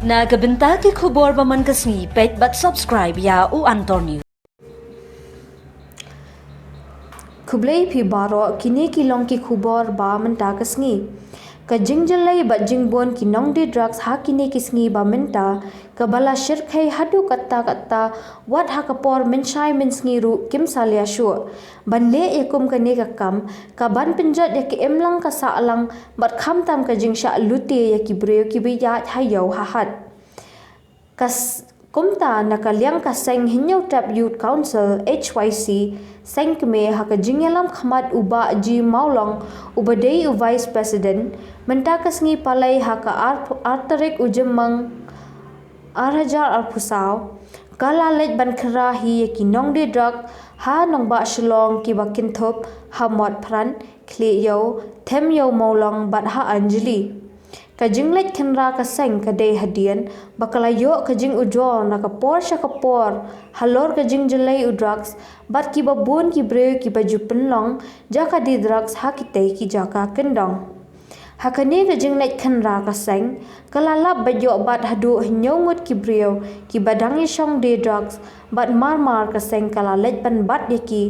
Nagabenta ki khubor baman kasni page but subscribe ya u Antor News. Kublai pi baro kini kilong ki khubor ba menta kasni ka jingjalai ba jingbon ki nong de drugs ha kini kisngi ba menta ka bala shirkhai hadu katta wat ha kapor menshai mensngi ru kim salia shu bande yakum kane ka kam ka ban pinjat ya ki emlang ka saalang bat kham tam ka jingsha lute ya ki breu ki bi ya hayau ha hat kas kumta nakaliang ka seng hinyau tap youth council HYC seng keme ha ka jingelam khamat uba ji maulong ubadei u vice president menta kasngi palai ha ka artarik ujemang arhajar arpusau kala lej ban khra hi ki nong de drug ha nong ba shlong ki bakin thop ha mot phran khle yo them yo maulong bat ha anjali ka jinglet khenra ka seng ka de hadian bakalayo ka jing ujor na ka por sha ka por halor ka jing jelai u drugs bat ki babun ki breu ki baju penlong ja ka di drugs ha ki te ki ja ka kendong hakane ka jinglet khenra ka seng kala lap bayo bat hadu nyongut ki breu ki badang shong de drugs bat mar ka seng kala lej ban bat de ki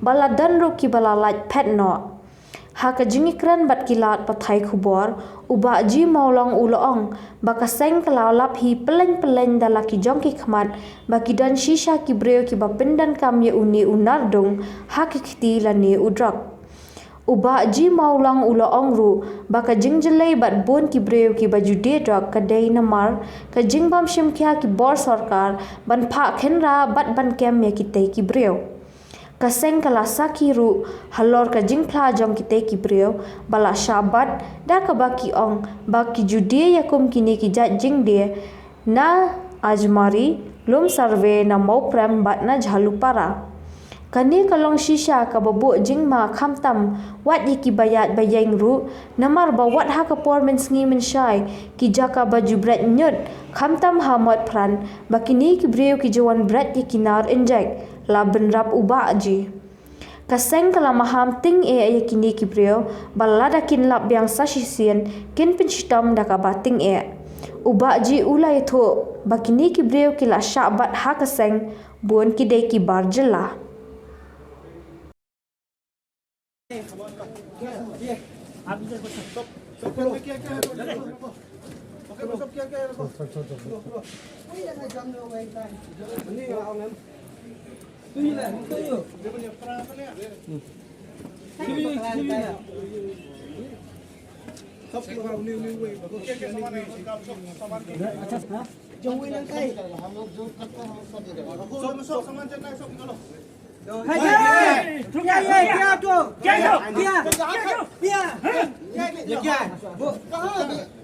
bala dan ru ki bala laj pet no haka jingikran bat kilat pathai khubor uba ji maulong ulong baka seng kalau lap hi peleng dala ki jong ki khmat baki dan shisha ki breu ki bapindan kam ye uni unardung haki khiti la ne udrak uba ji maulong ulong ru baka jingjelai bat bon ki breu ki baju de drak ka dei namar ka jingbam shimkhya ki bor sarkar ban pha khenra bat ban kem ye ki te ki breu kaseng kala sakiru halor ka jingpla jong kite ki breu bala shabat da ka baki ong baki judie yakum kini ki jat jing de na ajmari lum survey na mau prem bat na jhalu para kani kalong shisha ka babu jingma khamtam wat ki bayat bayeng ru namar ba wat ha ka por men sngi men shai ki jaka baju brat nyut khamtam ha mot pran bakini ki breu ki jawan brat ki kinar inject laben rap uba ji kaseng kala maham ting e yakini ki breu balada kin lap biang sasisian kin pinchitam da ka bating e uba ji ulai tho bakini ki breu ki la shabat ha kaseng bon ki de ki barjela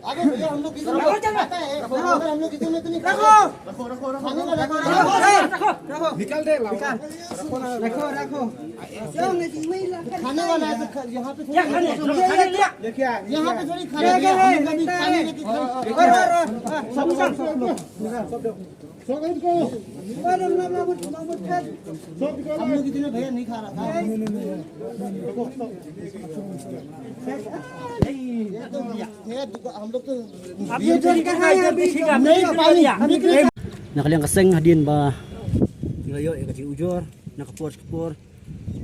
आगे भैया हम लोग किसी में रखो हम लोग किसी में तो नहीं रखो निकल दे रखो खाने वाला है तो यहाँ पे यहाँ पे थोड़ी खाने हम लोग किसी में भैया नहीं खा रहा था हम लोग तो nakaliang kaseng hadin ba ngayo e kajing ujor nakapor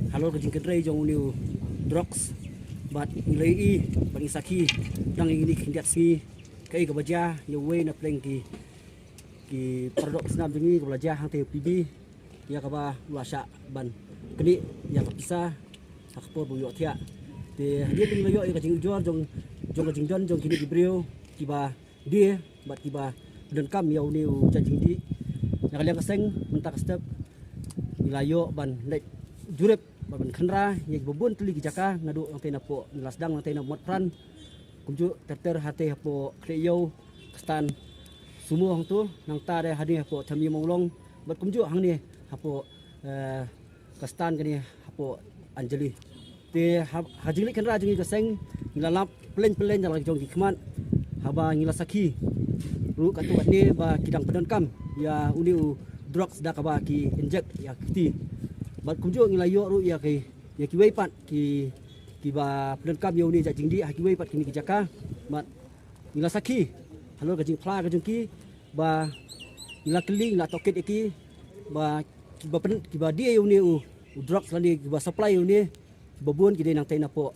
halor kajing kedrai jong uniu drugs bat nilai i bani saki dang ini kindiat si kai ka baja yo we na pleng ki produk senam jengi ka belajar hang te pb ya ka ba luasa ban keni ya ka pisa hakpor bu yo thia te hadin ting ngayo e kajing ujor jong kajing don jong kini dibreu kiba dia bat kiba dan kam yau niu cacing di nakaliang kaseng mentak step ilayo ban lek jurep ban khenra ye bobon tuli kijaka ngadu ang tena po lasdang ang tena motran kumju terter hate po kreyo stan sumo hang tu nang ta de hadi po thami monglong bat kumju hang ni hapo kastan kani hapo anjali te hajing lek khenra jingi kaseng ngilalap pelen jalan jong khman haba ngilasaki ru katu ni ba kidang pedan kam ya uniu drugs da ka ba ki inject ya kiti bat kumjo ngilayo ru ya ki weipat ki ba pedan kam yo ni ja jingdi ha ki weipat kini ki jaka mat ngilasaki halo ka jing pla ka jing ki ba ila keling la toket iki ba kiba dia uni drugs lani kiba supply uni babun kide nang taina po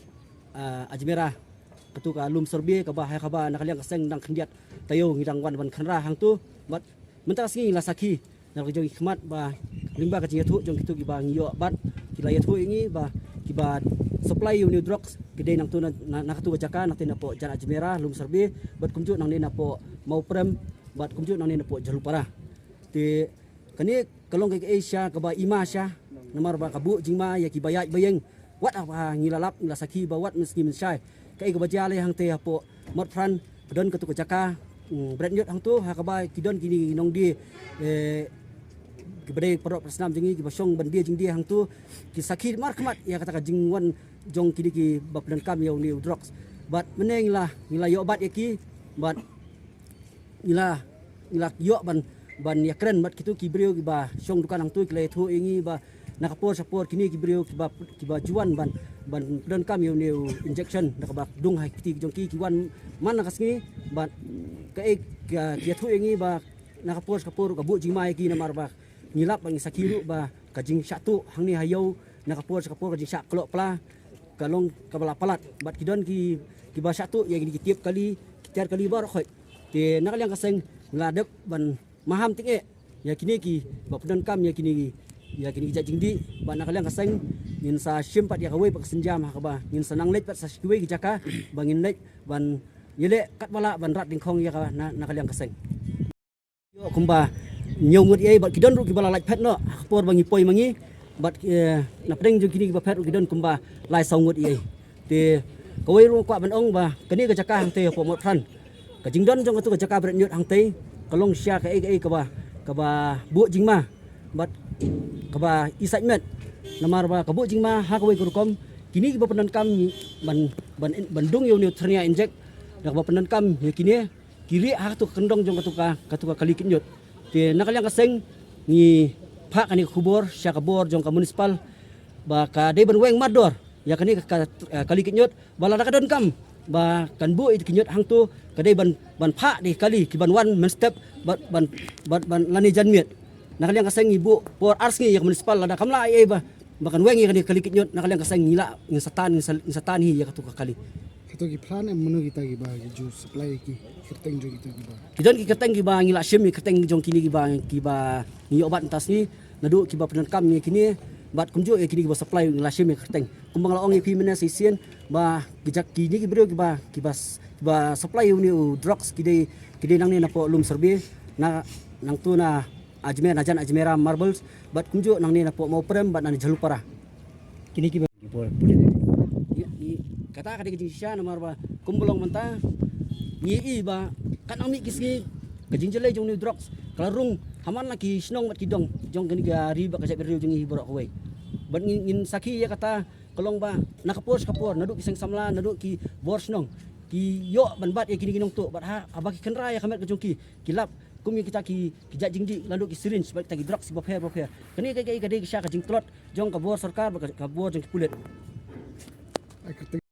Ajmera ketuka lum serbi ka ba nakaliang kaseng nang kendiat tayo ngidang wan ban khanra hang tu bat mentas ngi la sakhi nak jong khmat ba limba ka jingathu jong kitu kiba ngiyo bat kila yathu ingi ba kiba supply uni drugs kide nang tu nakatu bajaka nak taina po jan Ajmera lum serbi bat kumju nang ni na po mau prem bat kumju nang ni na po jalupara ti kani kalong ke Asia ka ba imasha namar ba kabu jingma ya kiba ya bayeng wat apa ngilalap ngila sakhi ba wat meski mensyai kai ka baja le hang te apo mat fran don ka tu jaka brand nyot hang tu ha ka ba kidon kini nong di kibade perok presnam jingi ki basong bandia jing dia hang tu ki sakhi mar khmat ya kata ka jingwan jong kini ki bab dan kam ya ni drugs bat meneng lah ngila yo bat yaki bat ngila yo ban ya keren mat kitu ki brio ki ba song dukan hang tu ki le thu ingi ba nakapor support kini ki brio ki ba juan ban dan kam yo new injection nakabak dung hai ti jong ki wan man nakasngi bat ka ki thu ingi ba nakapor ka bu jingmai ki namar ba ngilap bang sakiru ba ka jing satu hang ni hayo nakapor ka jing sak klok pla kalong kabala palat bat kidon ki ba satu ya ki tiap kali tiar kali bar khoi te nakaliang kaseng ngadep ban maham tinge ya kini ki ba dan kam ya kini jajing di ba nakaliang kaseng ngin sa simpat ya kawai pak senjam ha ba ngin sanang let pat sa kiwe ki jaka bangin let ban yele kat bala ban rat dingkhong ya ka nakaliang kaseng yo kumba nyongut ye bat kidon ru ki bala lait pet no por bangi poi mangi bat na pedeng ju kini ki ba pet ru kidon kumba lai songut ye te kawai ru kwa ban ong ba kani ka jaka hang te po mot phan ka jingdon jong ka tu ka jaka bret nyot hang te kalong sya ka ka ba bu jingma bat ka ba isat met namar ba kabu jingma ha kawai kurukom kini ki ba penan kam bandung yo ni ternia injek dak ba penan kam ye kini kiri ha tu kendong jong ka tu kali kinyot te nakaliang kaseng ni pha kani khubor sya kabor jong ka municipal ba ka de ban weng mador ya kani kali kinyot bala ka don kam ba kan bu it kinyot hang tu ka de ban pha di kali ki ban wan men step ban lani janmiet nakaliang kaseng ibu por ars ngi ya municipal ada kamla ai ba bakan wengi kani kali kinyot nakaliang kaseng ngila ng satan hi ya katu kali Ito ki plan em menu kita ki ba ju supply ki kerteng jo kita ki ba. Kidon ki kerteng ki ba ngila sim ki kerteng jong kini ki ba ni obat entas ni nadu ki ba penan kam ni kini bat kumjo kini ki ba supply ngila sim ki kerteng kumbang laong ki mena sisien ba kijak kini ki bro ki ba supply ni drugs kide nang ni na po lum serbi na nang tu na Ajmera marbles bat kumjo nang ni na po mau prem bat nang jalupara kini ki ba kata kadi kejing sya namar ba kumbulong menta ngi ba kan ami kisgi kejing jele jong ni drugs kalarung haman laki snong mat kidong jong gani gari ba kajak beriu jong hi borok we ban ngin sakhi ya kata kolong ba nakapor nadu kiseng samla nadu ki bor snong ki yo ban bat ya kini kinong tu bat ha abaki kenra ya kamet kejong ki kilap kumi kita ki jajing di lalu ki syringe ba kita ki drugs ba pher kani kai sya kajing klot jong ka bor sarkar ba ka bor jong ki pulet